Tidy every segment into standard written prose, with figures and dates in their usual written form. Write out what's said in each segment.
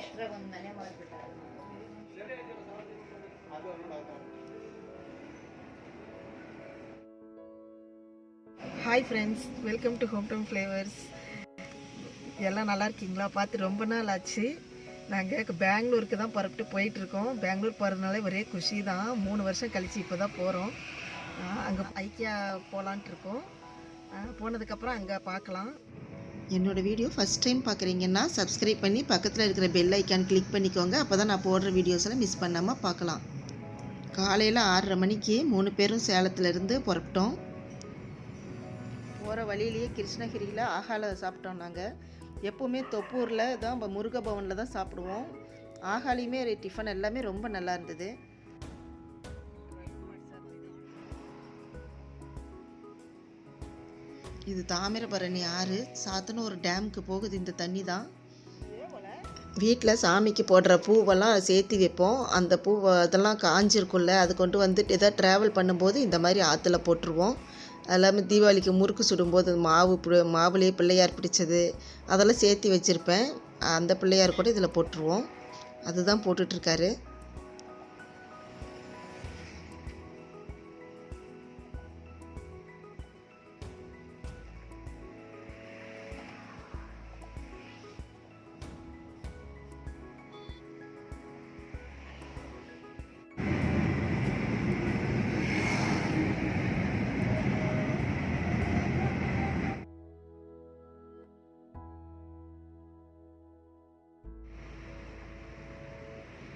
ಮಿಶ್ರ ಒಂದು ಮನೆ ಮಾಡಿಬಿಟ್ಟಾರೆ. Hi friends, welcome to hometown flavours. எல்லாம் நல்லா இருக்கீங்களா? பார்த்து ரொம்ப நாள் ஆச்சு. நாங்கள் பெங்களூருக்கு தான் புறப்பட்டு போயிட்டுருக்கோம். பெங்களூர் போகிறதுனால ஒரே குஷி தான். 3 வருஷம் கழித்து இப்போ தான் போகிறோம். அங்கே ஐக்கியா போகலான்ட்டு இருக்கோம். போனதுக்கப்புறம் அங்கே பார்க்கலாம். என்னோடய வீடியோ ஃபஸ்ட் டைம் பார்க்குறீங்கன்னா சப்ஸ்கிரைப் பண்ணி பக்கத்தில் இருக்கிற பெல் ஐக்கான் கிளிக் பண்ணிக்கோங்க. அப்போ தான் நான் போடுற வீடியோஸெல்லாம் மிஸ் பண்ணாமல் பார்க்கலாம். காலையில் 6:30 மணிக்கு 3 பேரும் சேலத்துலேருந்து புறப்பட்டோம். போகிற வழியிலேயே கிருஷ்ணகிரியில் ஆகால சாப்பிட்டோம். நாங்கள் எப்போவுமே தொப்பூரில் தான் முருக பவனில் தான் சாப்பிடுவோம். ஆகாலையுமே டிஃபன் எல்லாமே ரொம்ப நல்லா இருந்தது. இது தாமிரபரணி ஆறு, சாத்துன்னு ஒரு டேமுக்கு போகுது இந்த தண்ணி தான். வீட்டில் சாமிக்கு போடுற பூவெல்லாம் சேர்த்து வைப்போம். அந்த பூவை அதெல்லாம் காஞ்சிருக்கும்ல, அது கொண்டு வந்துட்டு எதாவது ட்ராவல் பண்ணும்போது இந்த மாதிரி ஆற்றுல போட்டுருவோம். அது இல்லாமல் தீபாவளிக்கு முறுக்கு சுடும்போது மாவுலேயே பிள்ளையார் பிடிச்சது அதெல்லாம் சேர்த்து வச்சுருப்பேன். அந்த பிள்ளையார் கூட இதில் போட்டுருவோம். அதுதான் போட்டுட்ருக்காரு.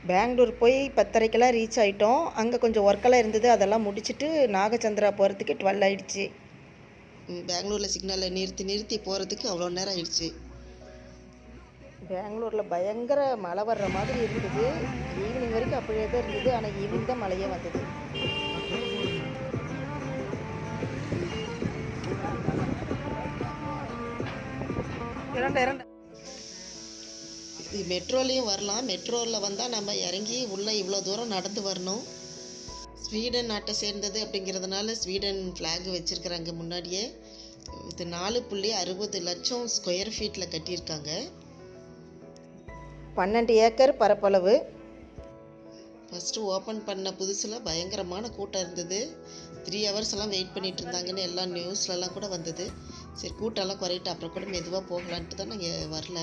பெங்களூர் போய் 10:30க்கெல்லாம் ரீச் ஆகிட்டோம். அங்கே கொஞ்சம் ஒர்க்கெல்லாம் இருந்தது, அதெல்லாம் முடிச்சுட்டு நாகச்சந்திரா போகிறதுக்கு 12 ஆகிடுச்சு. பெங்களூரில் சிக்னலில் நிறுத்தி போகிறதுக்கு அவ்வளோ நேரம் ஆயிடுச்சு. பெங்களூரில் பயங்கர மழை வர்ற மாதிரி இருந்தது. ஈவினிங் வரைக்கும் அப்படியே தான் இருந்தது. ஆனால் ஈவினிங் தான் மழையே வந்தது. மெட்ரோலையும் வரலாம். மெட்ரோவில் வந்தால் நம்ம இறங்கி உள்ளே இவ்வளோ தூரம் நடந்து வரணும். ஸ்வீடன் நாட்டை சேர்ந்தது அப்படிங்கிறதுனால ஸ்வீடன் ஃப்ளாக் வச்சுருக்குறாங்க முன்னாடியே. இது 4.60 லட்சம் ஸ்கொயர் ஃபீட்டில் கட்டியிருக்காங்க. 12 ஏக்கர் பரப்பளவு. ஃபஸ்ட்டு ஓப்பன் பண்ண புதுசில் பயங்கரமான கூட்டம் இருந்தது. 3 ஹவர்ஸ் எல்லாம் வெயிட் பண்ணிகிட்டு இருந்தாங்கன்னு எல்லாம் நியூஸ்லலாம் கூட வந்தது. சரி, கூட்டம்லாம் குறையிட்டு அப்புறம் கூட மெதுவாக போகலான்ட்டு தான் நாங்கள் வரல.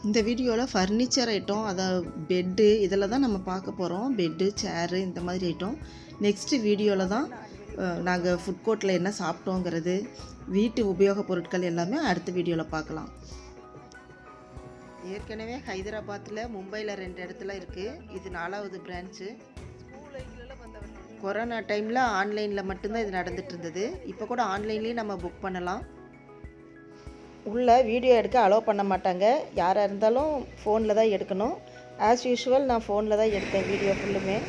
இந்த வீடியோவில் ஃபர்னிச்சர் ஐட்டம், அதாவது பெட்டு, இதில் தான் நம்ம பார்க்க போகிறோம். பெட்டு, சேரு, இந்த மாதிரி ஐட்டம். நெக்ஸ்ட்டு வீடியோவில் தான் நாங்கள் ஃபுட் கோர்ட்டில் என்ன சாப்பிட்டோங்கிறது, வீட்டு உபயோகப் பொருட்கள் எல்லாமே அடுத்த வீடியோவில் பார்க்கலாம். ஏற்கனவே ஹைதராபாத்தில், மும்பையில் 2 இடத்துல இருக்குது. இது 4வது பிரான்ச்சு. கொரோனா டைமில் ஆன்லைனில் மட்டும்தான் இது நடந்துட்டு இருந்தது. இப்போ கூட ஆன்லைன்லேயும் நம்ம புக் பண்ணலாம். உள்ளே வீடியோ எடுக்க அலோவ் பண்ண மாட்டாங்க. யாராக இருந்தாலும் ஃபோனில் தான் எடுக்கணும். ஆஸ் யூஷுவல் நான் ஃபோனில் தான் எடுத்தேன் வீடியோ ஃபுல்லுமே.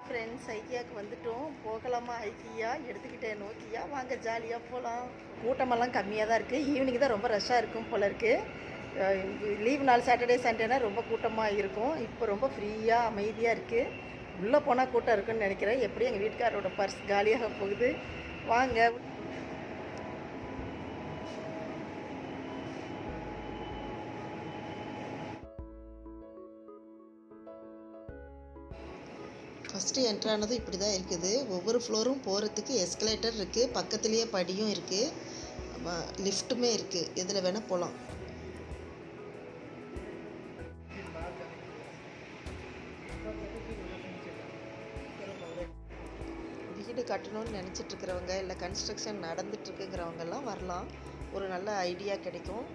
ஃப்ரெண்ட்ஸ், ஐக்கியாவுக்கு வந்துட்டோம். போகலாமா? ஐக்கியா எடுத்துக்கிட்டேன் நோக்கியா. வாங்க ஜாலியாக போகலாம். கூட்டமெல்லாம் கம்மியாக தான் இருக்குது. ஈவினிங் தான் ரொம்ப ரஷ்ஷாக இருக்கும் போல இருக்குது. லீவ் நாள் சாட்டர்டே சண்டேனா ரொம்ப கூட்டமாக இருக்கும். இப்போ ரொம்ப ஃப்ரீயாக அமைதியாக இருக்குது. உள்ளே போனால் கூட்டம் இருக்குன்னு நினைக்கிறேன். எப்படி எங்கள் வீட்டுக்காரோட பர்ஸ் காலியாக போகுது. வாங்க. ஃபஸ்ட்டு என்ட்ரானதும் இப்படி தான் இருக்குது. ஒவ்வொரு ஃப்ளோரும் போகிறதுக்கு எஸ்கலேட்டர் இருக்குது. பக்கத்துலேயே படியும் இருக்குது. லிஃப்ட்டுமே இருக்குது. எதில் வேணால் போகலாம். வீடு கட்டணும்னு நினச்சிட்ருக்கிறவங்க, இல்லை கன்ஸ்ட்ரக்ஷன் நடந்துட்டுருக்குங்கிறவங்கெல்லாம் வரலாம். ஒரு நல்ல ஐடியா கிடைக்கும்.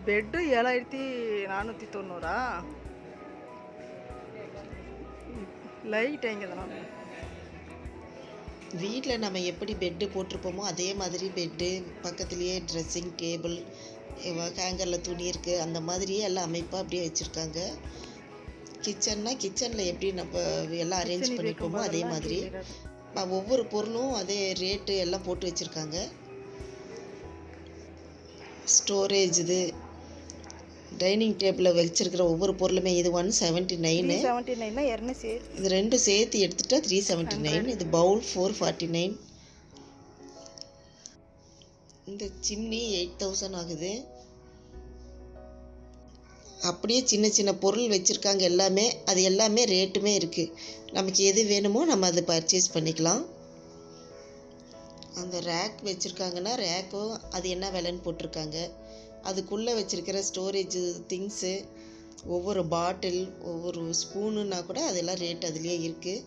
பெட்டு 7490 லைட் எங்கே தான் வீட்டில் நம்ம எப்படி பெட்டு போட்டிருப்போமோ அதே மாதிரி பெட்டு பக்கத்துலேயே ட்ரெஸ்ஸிங் டேபிள் ஹேங்கரில் துணி இருக்குது அந்த மாதிரியே எல்லாம் அமைப்பாக அப்படியே வச்சுருக்காங்க. கிச்சன்னா கிச்சனில் எப்படி நம்ம எல்லாம் அரேஞ்ச் பண்ணியிருப்போமோ அதே மாதிரி ஒவ்வொரு பொருளும் அதே ரேட்டு எல்லாம் போட்டு வச்சுருக்காங்க. ஸ்டோரேஜ் இது டைனிங் டேபிளில் வச்சுருக்கிற ஒவ்வொரு பொருளுமே இது 179 இது ரெண்டும் சேர்த்து எடுத்துட்டா 379. இது பவுல் 449. இந்த சிம்னி 8000 ஆகுது. அப்படியே சின்ன சின்ன பொருள் வச்சுருக்காங்க எல்லாமே. அது எல்லாமே ரேட்டுமே இருக்குது. நமக்கு எது வேணுமோ நம்ம அதை பர்ச்சேஸ் பண்ணிக்கலாம். அந்த ரேக் வச்சுருக்காங்கன்னா ரேக்கும் அது என்ன விலைன்னு போட்டிருக்காங்க. அதுக்குள்ளே வச்சுருக்கிற ஸ்டோரேஜ் திங்ஸு ஒவ்வொரு பாட்டில் ஒவ்வொரு ஸ்பூனுன்னா கூட அதெல்லாம் ரேட் அதுலேயே இருக்குது.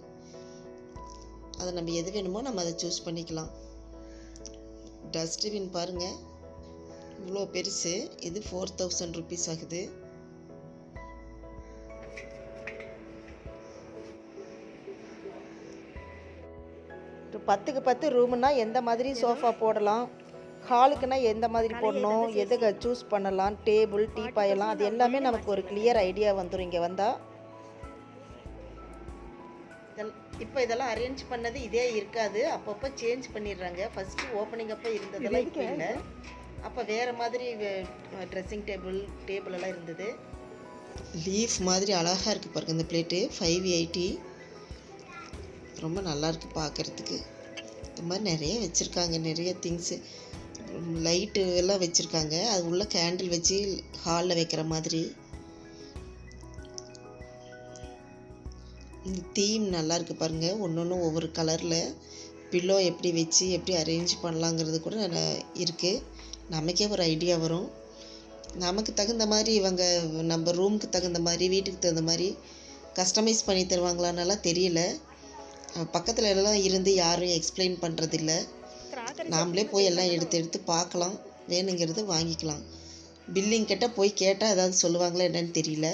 அதை நம்ம எது வேணுமோ நம்ம அதை சூஸ் பண்ணிக்கலாம். டஸ்ட்பின் பாருங்கள் இவ்வளோ பெருசு. இது 4000 rupees ஆகுது. பத்துக்கு 10 ரூமுன்னா எந்த மாதிரி சோஃபா போடலாம், ஹாலுக்குன்னா எந்த மாதிரி போடணும், எதை சூஸ் பண்ணலாம், டேபிள் டீப்பாயெல்லாம் அது எல்லாமே நமக்கு ஒரு கிளியர் ஐடியா வந்துடும் இங்கே வந்தால். இப்போ இதெல்லாம் அரேஞ்ச் பண்ணது இதே இருக்காது, அப்பப்போ சேஞ்ச் பண்ணிடுறாங்க. ஃபஸ்ட்டு ஓப்பனிங் அப்போ இருந்ததெல்லாம் இப்போ இல்லை. அப்போ வேறு மாதிரி ட்ரெஸ்ஸிங் டேபிள் எல்லாம் இருந்தது. லீஃப் மாதிரி அழகாக இருக்குது பாருங்கள். இந்த பிளேட்டு 580 ரொம்ப நல்லாயிருக்கு பார்க்குறதுக்கு. இந்த மாதிரி நிறைய வச்சுருக்காங்க. நிறைய திங்ஸு லைட்டு எல்லாம் வச்சுருக்காங்க. அது உள்ள கேண்டில் வச்சு ஹாலில் வைக்கிற மாதிரி. இந்த தீம் நல்லாயிருக்கு பாருங்கள். ஒன்று ஒவ்வொரு கலரில் பில்லோ எப்படி வச்சு எப்படி அரேஞ்ச் பண்ணலாங்கிறது கூட இருக்குது. நமக்கே ஒரு ஐடியா வரும். நமக்கு தகுந்த மாதிரி இவங்க நம்ம ரூமுக்கு தகுந்த மாதிரி வீட்டுக்கு தகுந்த மாதிரி கஸ்டமைஸ் பண்ணி தருவாங்களான்னெல்லாம் தெரியல. பக்கத்தில் எல்லாம் இருந்து யாரும் எக்ஸ்பிளைன் பண்ணுறதில்ல. நாமளே போய் எல்லாம் எடுத்து பார்க்கலாம், வேணுங்கிறது வாங்கிக்கலாம். பில்லிங் கிட்ட போய் கேட்டால் ஏதாவது சொல்லுவாங்களா என்னன்னு தெரியல.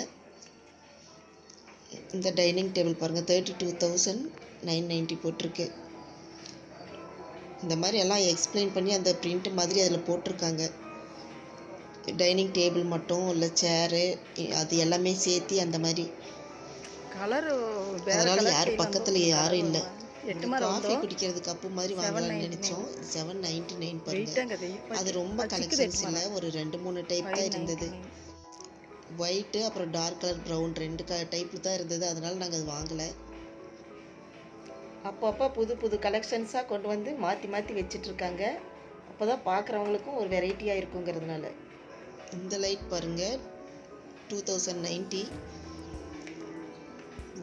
இந்த டைனிங் டேபிள் பாருங்கள் 32,990 போட்டிருக்கு. இந்த மாதிரி எல்லாம் எக்ஸ்பிளைன் பண்ணி அந்த பிரிண்ட் மாதிரி அதில் போட்டிருக்காங்க. டைனிங் டேபிள் மட்டும் இல்லை சேரு அது எல்லாமே சேர்த்து அந்த மாதிரி. அதனால யாரும் பக்கத்தில் யாரும் இல்லை. காஃபி குடிக்கிறது கப்பு மாதிரி வாங்கலாம்னு நினச்சோம். 799 பாருங்க. அது ரொம்ப கலெக்ஷன்ஸ் இல்லை, ஒரு 2-3 டைப் தான் இருந்தது. ஒயிட்டு அப்புறம் டார்க் கலர் ப்ரௌன் 2 டைப்பில் தான் இருந்தது. அதனால நாங்கள் அது வாங்கலை. அப்பப்போ புது கலெக்ஷன்ஸாக கொண்டு வந்து மாற்றி வச்சிட்ருக்காங்க. அப்போ தான் பார்க்குறவங்களுக்கும் ஒரு வெரைட்டியாக இருக்குங்கிறதுனால. இந்த லைட் பாருங்கள் 2090.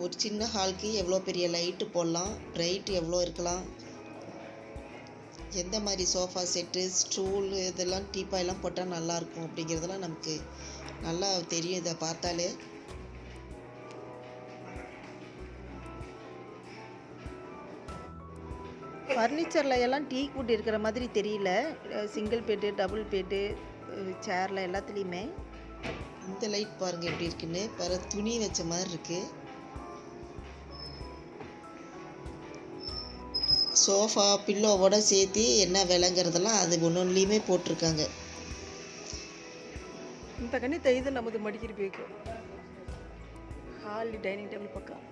ஒரு சின்ன ஹாலுக்கு எவ்வளோ பெரிய லைட்டு போடலாம், பிரைட் எவ்வளோ இருக்கலாம், எந்த மாதிரி சோஃபா செட்டு ஸ்டூல் இதெல்லாம் டீப்பாயெல்லாம் போட்டால் நல்லாயிருக்கும் அப்படிங்கிறதெல்லாம் நமக்கு நல்லா தெரியும் இதை பார்த்தாலே. ஃபர்னிச்சரில் எல்லாம் டீ குட் இருக்கிற மாதிரி தெரியல. சிங்கிள் பெட்டு டபுள் பெட்டு சேரில் எல்லாத்துலேயுமே. இந்த லைட் பாருங்கள் எப்படி இருக்குன்னு. துணி வச்ச மாதிரி இருக்குது. சோஃபா பில்லோவோட சேர்த்து என்ன விலைங்கிறதெல்லாம் அது ஒன்றுலேயுமே போட்டிருக்காங்க. இந்த கண்ணி தைது நமது மடிக்கிட்டு போய்க்கும் ஹால் டைனிங் டேபிள் பக்கம்.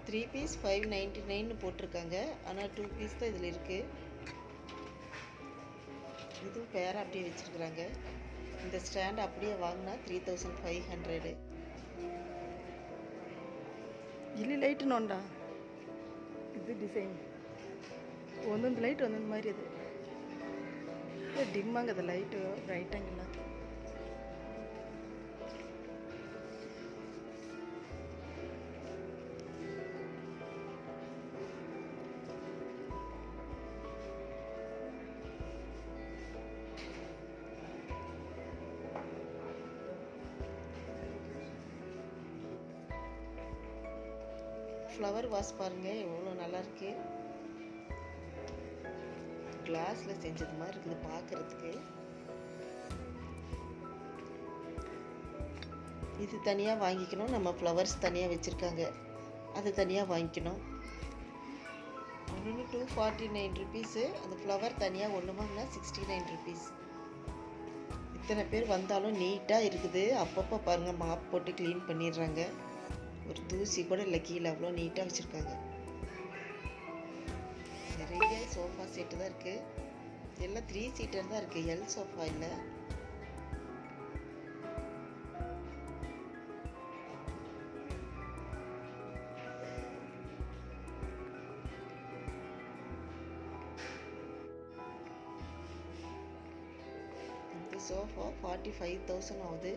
த்ரீ பீஸ் 599 போட்டிருக்காங்க. ஆனால் 2 பீஸ் தான் இதில் இருக்குது. இதுவும் பேராக அப்படியே வச்சுருக்குறாங்க. இந்த ஸ்டாண்ட் அப்படியே வாங்கினா 3500. ಇಲ್ಲಿ ಲೈಟ್ ನೋಡ ಇದು ಡಿಸೈನ್ ಒಂದೊಂದು ಲೈಟ್ ಒಂದೊಂದು ಮಾರಿ ಅದು ಡಿಮ್ ಆಗದ ಲೈಟ್ ಬ್ರೈಟ್ ಆಗಿಲ್ಲ. ஃப்ளவர் வாஸ் பாருங்கள் எவ்வளோ நல்லாயிருக்கு. கிளாஸில் செஞ்சது மாதிரி இருக்குது பார்க்குறதுக்கு. இது தனியாக வாங்கிக்கணும். நம்ம ஃப்ளவர்ஸ் தனியாக வச்சுருக்காங்க, அது தனியாக வாங்கிக்கணும். ஒன்று 249 ருபீஸு. அந்த ஃப்ளவர் தனியாக ஒன்று வாங்கினா 69 ருபீஸ். இத்தனை பேர் வந்தாலும் நீட்டாக இருக்குது. அப்பப்போ பாருங்கள் மாப் போட்டு க்ளீன் பண்ணிடுறாங்க. ஒரு தூசி கூட இல்லை கீழே, அவ்வளோ நீட்டாக வச்சுருக்காங்க. நிறைய சோஃபா செட்டு தான் இருக்குது. எல்லாம் 3 சீட்டர் தான் இருக்குது, எல் சோஃபா இல்லை. இந்த சோஃபா 45,000 ஆகுது.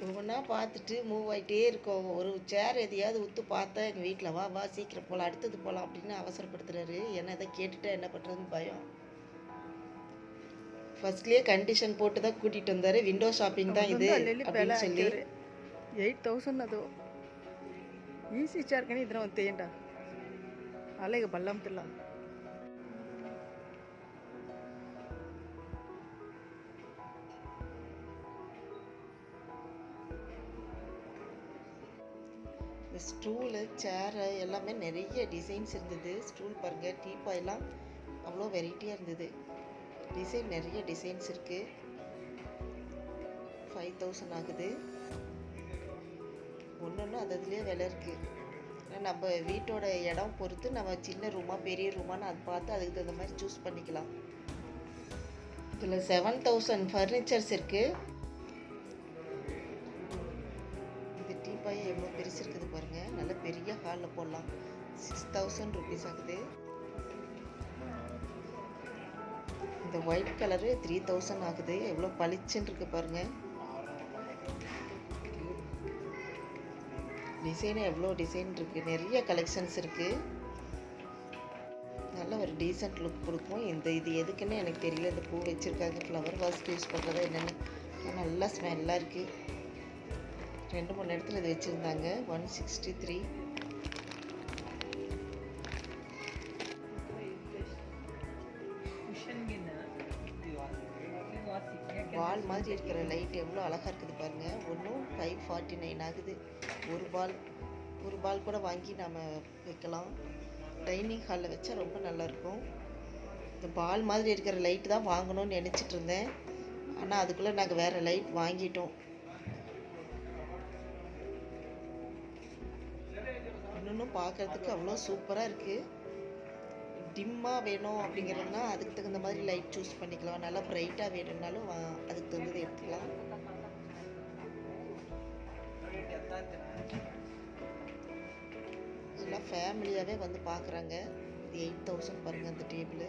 ஒவ்வொன்றா பார்த்துட்டு மூவ் ஆகிட்டே இருக்கோம். ஒரு சேர் எதையாவது ஊற்று பார்த்தா எங்கள் வீட்டில் வா வா சீக்கிரம் போகலாம், அடுத்தது போகலாம் அப்படின்னு அவசரப்படுத்துறாரு. என்ன இதை கேட்டுட்டா என்ன பண்ணுறதுன்னு பயம். ஃபர்ஸ்ட்லேயே கண்டிஷன் போட்டு தான் கூட்டிகிட்டு வந்தார். விண்டோ ஷாப்பிங் தான் இது அப்படின்னு சொல்லி 8,000 ಅದು ಈಸಿ ಚಾರ್ಕಣಿ ಇದ್ರೆ ಒಂದು ತೇಂಡ ಅಲ್ಲಿಗೆ ಬಲ್ಲಂತಿಲ್ಲ. இந்த ஸ்டூலு சேரு எல்லாமே நிறைய டிசைன்ஸ் இருந்தது. ஸ்டூல் பாருங்கள், டீப்பாயெல்லாம் அவ்வளோ வெரைட்டியாக இருந்தது. டிசைன் நிறைய டிசைன்ஸ் இருக்குது. 5,000 ஆகுது. ஒன்று அதுலேயே விலை இருக்குது. நம்ம வீட்டோட இடம் பொறுத்து நம்ம சின்ன ரூமா பெரிய ரூமான்னு அது பார்த்து அதுக்கு தகுந்த மாதிரி சூஸ் பண்ணிக்கலாம். இதில் 7,000 ஃபர்னிச்சர்ஸ் இருக்குது. டீப்பாய் எவ்வளோ பெருசு இருக்குது பாருங்கள், நல்ல பெரிய ஹாலில் போடலாம். 6,000 ருபீஸ் ஆகுது. இந்த ஒயிட் கலரு 3,000 ஆகுது. எவ்வளோ பளிச்சுன்னு இருக்குது பாருங்கள். டிசைனு எவ்வளோ டிசைன் இருக்குது, நிறைய கலெக்ஷன்ஸ் இருக்குது. நல்ல ஒரு டீசென்ட் லுக் கொடுக்கும். இது எதுக்குன்னு எனக்கு தெரியல. இந்த பூ வச்சுருக்காங்க, ஃப்ளவர் வாஸ்க்கு யூஸ் பண்ணுறதா என்னென்னு. நல்லா ஸ்மெல்லாக இருக்குது. 2-3 இடத்துல இது வச்சுருந்தாங்க. 163. பால் மாதிரி இருக்கிற லைட் எவ்வளோ அழகாக இருக்குது பாருங்கள். ஒன்றும் 549 ஆகுது. ஒரு பால் கூட வாங்கி நாம் வைக்கலாம். டைனிங் ஹாலில் வச்சா ரொம்ப நல்லாயிருக்கும். இந்த பால் மாதிரி இருக்கிற லைட்டு தான் வாங்கணும்னு நினச்சிட்டு இருந்தேன். ஆனால் அதுக்குள்ளே நாங்கள் வேறு லைட் வாங்கிட்டோம். இன்னும் பார்க்குறதுக்கு அவ்வளோ சூப்பராக இருக்குது. டிம்மாக வேணும் அப்படிங்கிறதுனா அதுக்கு தகுந்த மாதிரி லைட் சூஸ் பண்ணிக்கலாம். நல்லா ப்ரைட்டாக வேணும்னாலும் அதுக்கு தகுந்தது எடுத்துக்கலாம். எல்லாம் ஃபேமிலியாகவே வந்து பார்க்குறாங்க. இது 8,000 பாருங்கள். அந்த டேபிள்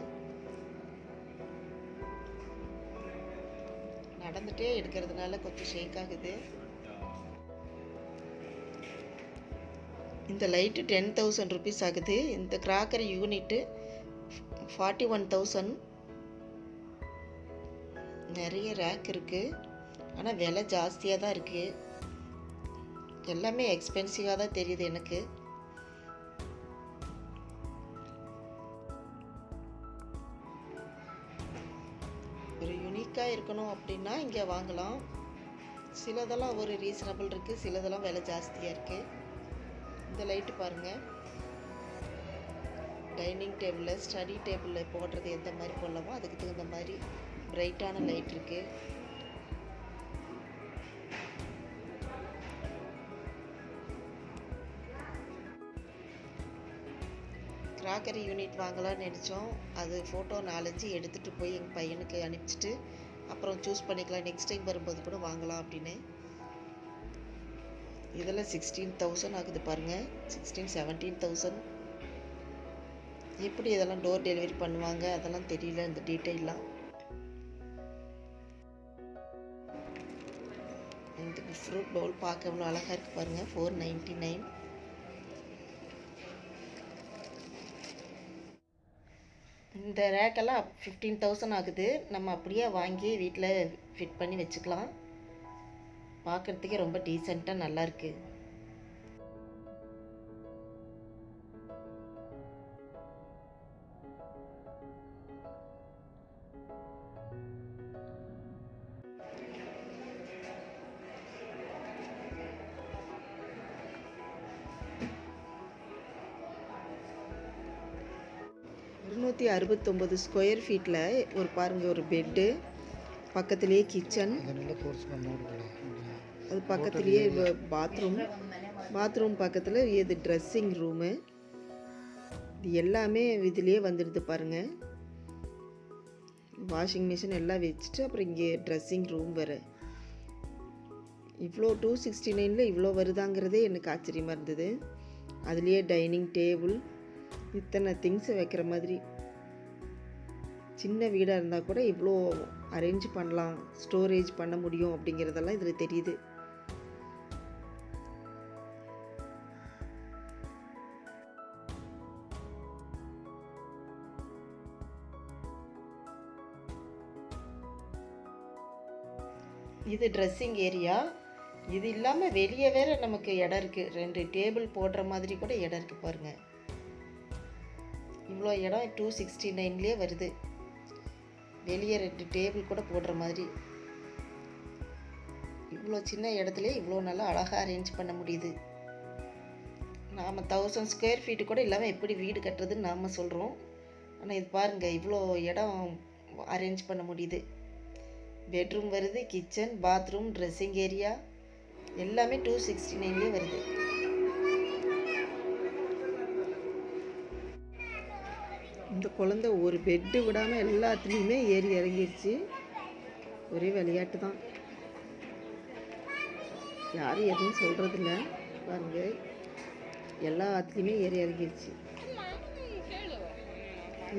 நடந்துகிட்டே எடுக்கிறதுனால கொஞ்சம் ஷேக் ஆகுது. இந்த லைட்டு 10,000 ருபீஸ் ஆகுது. இந்த கிராக்கரி யூனிட்டு 41,000. நிறைய ரேக் இருக்குது, ஆனால் விலை ஜாஸ்தியாக தான் இருக்குது. எல்லாமே எக்ஸ்பென்சிவாக தான் தெரியுது எனக்கு. ஒரு யூனிக்காக இருக்கணும் அப்படின்னா இங்கே வாங்கலாம். சிலதெல்லாம் ஒரு ரீசனபிள் இருக்குது, சிலதெல்லாம் விலை ஜாஸ்தியாக இருக்குது. இந்த லைட்டு பாருங்கள். டைனிங் டேபிளில் ஸ்டடி டேபிளில் போடுறது எந்த மாதிரி போடலாமோ அதுக்கு தகுந்த மாதிரி பிரைட்டான லைட் இருக்குது. கிராக்கரி யூனிட் வாங்கலாம்னு நினச்சோம். அது ஃபோட்டோ 4-5 எடுத்துகிட்டு போய் எங்கள் பையனுக்கு அனுப்பிச்சிட்டு அப்புறம் சூஸ் பண்ணிக்கலாம், நெக்ஸ்ட் டைம் வரும்போது கூட வாங்கலாம் அப்படின்னு. இதெல்லாம் 16,000 ஆகுது பாருங்கள். 17,000. எப்படி இதெல்லாம் டோர் டெலிவரி பண்ணுவாங்க அதெல்லாம் தெரியல, இந்த டீட்டெயிலாம். இந்த ஃப்ரூட் பவுல் பார்க்க எவ்வளோ அழகாக இருக்குது பாருங்கள். 499. இந்த ரேக்கெல்லாம் 15,000 ஆகுது. நம்ம அப்படியே வாங்கி வீட்டில் ஃபிட் பண்ணி வச்சுக்கலாம். பார்க்குறதுக்கே ரொம்ப டீசெண்டாக நல்லாயிருக்கு. ஸ்கொயர் ஃபீட்டில் பாருங்கள் ஒரு பெட்டு, பக்கத்துலேயே கிச்சன், அது பக்கத்துலேயே பாத்ரூம் பக்கத்தில் இது ட்ரெஸ்ஸிங் ரூமு. இது எல்லாமே இதுலேயே வந்துடுது பாருங்கள். வாஷிங் மிஷின் எல்லாம் வச்சுட்டு அப்புறம் இங்கே ட்ரெஸ்ஸிங் ரூம் வேறு. இவ்வளோ 269 இவ்வளோ வருதாங்கிறதே எனக்கு ஆச்சரியமாக இருந்தது. அதுலேயே டைனிங் டேபிள், இத்தனை திங்ஸ் வைக்கிற மாதிரி. சின்ன வீடாக இருந்தால் கூட இவ்வளோ அரேஞ்ச் பண்ணலாம், ஸ்டோரேஜ் பண்ண முடியும் அப்படிங்கிறதெல்லாம் இதில் தெரியுது. இது ட்ரெஸ்ஸிங் ஏரியா. இது இல்லாமல் வெளியே வேறு நமக்கு இடம் இருக்குது. 2 டேபிள் போடுற மாதிரி கூட இடம் இருக்குது பாருங்கள். இவ்வளோ இடம் 269 வருது. வெளியே 2 டேபிள் கூட போடுற மாதிரி. இவ்வளோ சின்ன இடத்துல இவ்வளோ நல்லா அழகாக அரேஞ்ச் பண்ண முடியுது. நாம் 1000 ஸ்கொயர் ஃபீட்டு கூட இல்லாமல் எப்படி வீடு கட்டுறதுன்னு நாம் சொல்கிறோம். ஆனால் இது பாருங்கள், இவ்வளோ இடம் அரேஞ்ச் பண்ண முடியுது. பெட்ரூம் வருது, கிச்சன், பாத்ரூம், ட்ரெஸ்ஸிங் ஏரியா எல்லாமே 269 வருது. இந்த குழந்தை ஒரு பெட்டு விடாமல் எல்லாத்துலேயுமே ஏறி இறங்கிடுச்சு. ஒரே விளையாட்டு தான், யாரும் எதுவும் சொல்கிறதில்ல. பாருங்க, எல்லாத்துலேயுமே ஏறி இறங்கிடுச்சு.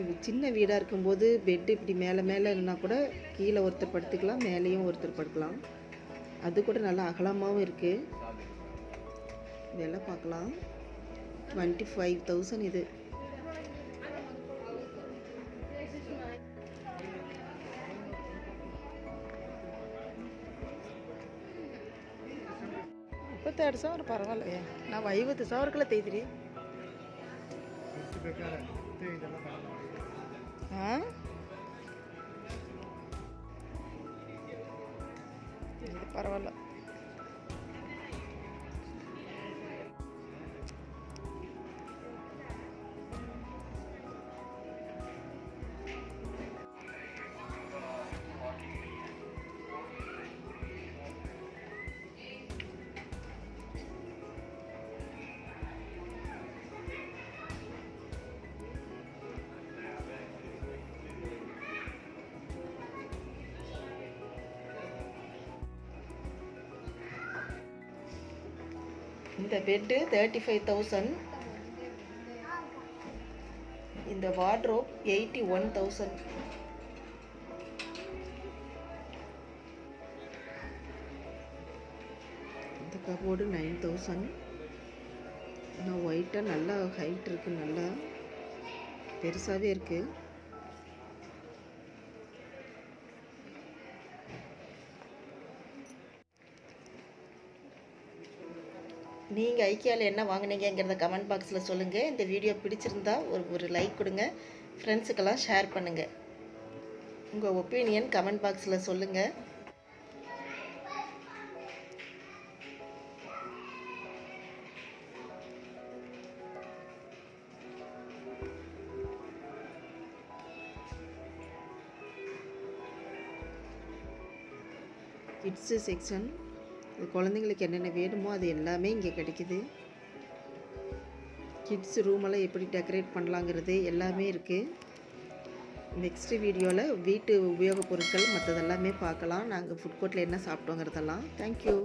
இது சின்ன வீடாக இருக்கும்போது பெட்டு இப்படி மேலே இருந்தால் கூட கீழே ஒருத்தர் படுத்துக்கலாம், மேலேயும் ஒருத்தர் படுக்கலாம். அது கூட நல்லா அகலமாகவும் இருக்குது. இதெல்லாம் பார்க்கலாம். 25,000 இது. ₹52,000 ಪರವಾಗಿಲ್ಲ. ನಾವು 50,000 ತೆಗೆದ್ರಿ. ಹಾಂ, ಇದು ಪರವಾಗಿಲ್ಲ. இந்த பெட்டு 35,000. இந்த வார்ட்ரோப் 81,000. இந்த கபோர்டு 9,000. ஆனால் ஒயிட்டாக நல்லா ஹைட் இருக்குது, நல்லா பெருசாகவே இருக்குது. நீங்கள் ஐக்கியாவில் என்ன வாங்கினீங்கிறத கமெண்ட் பாக்ஸில் சொல்லுங்கள். இந்த வீடியோ பிடிச்சிருந்தா ஒரு லைக் கொடுங்க. ஃப்ரெண்ட்ஸுக்கெல்லாம் ஷேர் பண்ணுங்கள். உங்கள் ஒப்பீனியன் கமெண்ட் பாக்ஸில் சொல்லுங்கள். கிட்ஸு செக்ஷன், குழந்தைங்களுக்கு என்னென்ன வேணுமோ அது எல்லாமே இங்கே கிடைக்குது. கிட்ஸ் ரூமெல்லாம் எப்படி டெக்கரேட் பண்ணலாங்கிறது எல்லாமே இருக்குது. நெக்ஸ்ட் வீடியோவில் வீட்டு உபயோகப் பொருட்கள் மற்றதெல்லாமே பார்க்கலாம். நாங்கள் ஃபுட் கோர்ட்டில் என்ன சாப்பிட்டோங்கிறதெல்லாம். தேங்க்யூ.